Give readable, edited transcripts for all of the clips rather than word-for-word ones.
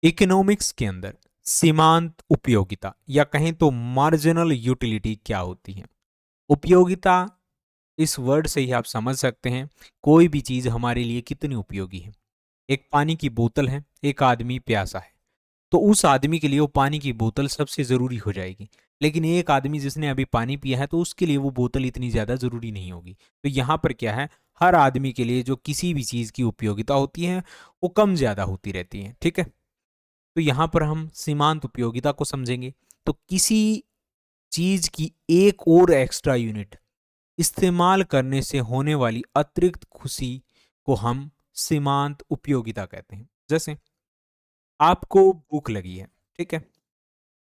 Economics के अंदर सीमांत उपयोगिता या कहें तो मार्जिनल यूटिलिटी क्या होती है? उपयोगिता, इस वर्ड से ही आप समझ सकते हैं कोई भी चीज हमारे लिए कितनी उपयोगी है। एक पानी की बोतल है, एक आदमी प्यासा है, तो उस आदमी के लिए वो पानी की बोतल सबसे जरूरी हो जाएगी। लेकिन एक आदमी जिसने अभी पानी पिया है तो उसके लिए वो बोतल इतनी ज्यादा जरूरी नहीं होगी। तो यहाँ पर क्या है, हर आदमी के लिए जो किसी भी चीज की उपयोगिता होती है वो कम ज्यादा होती रहती है। ठीक है, तो यहां पर हम सीमांत उपयोगिता को समझेंगे। तो किसी चीज की एक और एक्स्ट्रा यूनिट इस्तेमाल करने से होने वाली अतिरिक्त खुशी को हम सीमांत उपयोगिता कहते हैं। जैसे आपको भूख लगी है, ठीक है,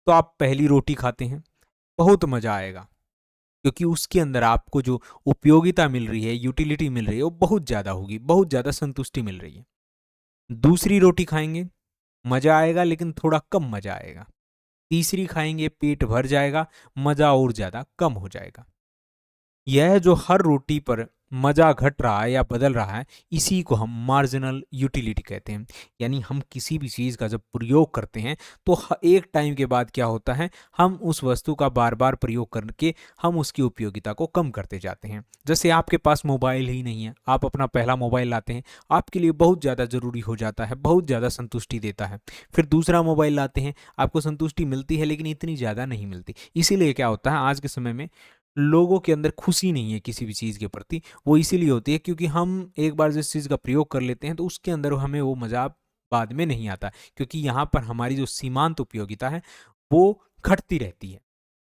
तो आप पहली रोटी खाते हैं, बहुत मजा आएगा, क्योंकि उसके अंदर आपको जो उपयोगिता मिल रही है, यूटिलिटी मिल रही है, वो बहुत ज्यादा होगी, बहुत ज्यादा संतुष्टि मिल रही है। दूसरी रोटी खाएंगे, मजा आएगा लेकिन थोड़ा कम मजा आएगा। तीसरी खाएंगे, पेट भर जाएगा, मजा और ज्यादा कम हो जाएगा। यह जो हर रोटी पर मजा घट रहा है या बदल रहा है, इसी को हम मार्जिनल यूटिलिटी कहते हैं। यानी हम किसी भी चीज का जब प्रयोग करते हैं तो एक टाइम के बाद क्या होता है, हम उस वस्तु का बार बार प्रयोग करके हम उसकी उपयोगिता को कम करते जाते हैं। जैसे आपके पास मोबाइल ही नहीं है, आप अपना पहला मोबाइल लाते हैं, आपके लिए बहुत ज़्यादा ज़रूरी हो जाता है, बहुत ज़्यादा संतुष्टि देता है। फिर दूसरा मोबाइल लाते हैं, आपको संतुष्टि मिलती है लेकिन इतनी ज़्यादा नहीं मिलती। इसीलिए क्या होता है, आज के समय में लोगों के अंदर खुशी नहीं है किसी भी चीज़ के प्रति। वो इसीलिए होती है क्योंकि हम एक बार जिस चीज़ का प्रयोग कर लेते हैं तो उसके अंदर हमें वो मज़ा बाद में नहीं आता, क्योंकि यहाँ पर हमारी जो सीमांत उपयोगिता है वो घटती रहती है।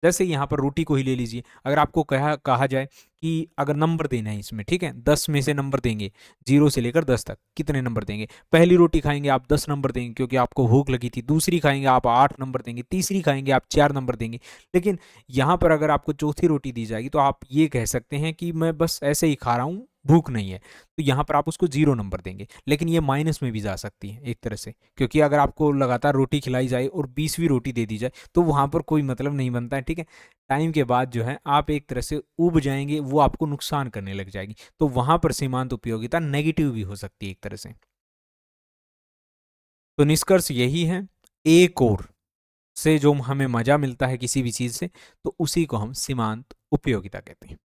जैसे यहाँ पर रोटी को ही ले लीजिए, अगर आपको कहा कहा जाए कि अगर नंबर देना है इसमें, ठीक है, 10 में से नंबर देंगे, 0 से लेकर 10 तक कितने नंबर देंगे? पहली रोटी खाएंगे आप 10 नंबर देंगे क्योंकि आपको भूख लगी थी, दूसरी खाएंगे आप 8 नंबर देंगे, तीसरी खाएंगे आप 4 नंबर देंगे। लेकिन यहाँ पर अगर आपको चौथी रोटी दी जाएगी तो आप ये कह सकते हैं कि मैं बस ऐसे ही खा रहा हूँ, भूख नहीं है, तो यहाँ पर आप उसको 0 नंबर देंगे। लेकिन ये माइनस में भी जा सकती है एक तरह से, क्योंकि अगर आपको लगातार रोटी खिलाई जाए और 20वीं रोटी दे दी जाए तो वहाँ पर कोई मतलब नहीं बनता है। ठीक है, टाइम के बाद जो है आप एक तरह से ऊब जाएंगे, वो आपको नुकसान करने लग जाएगी। तो वहां पर सीमांत उपयोगिता नेगेटिव भी हो सकती है एक तरह से। तो निष्कर्ष यही है, एक और से जो हमें मजा मिलता है किसी भी चीज से, तो उसी को हम सीमांत उपयोगिता कहते हैं।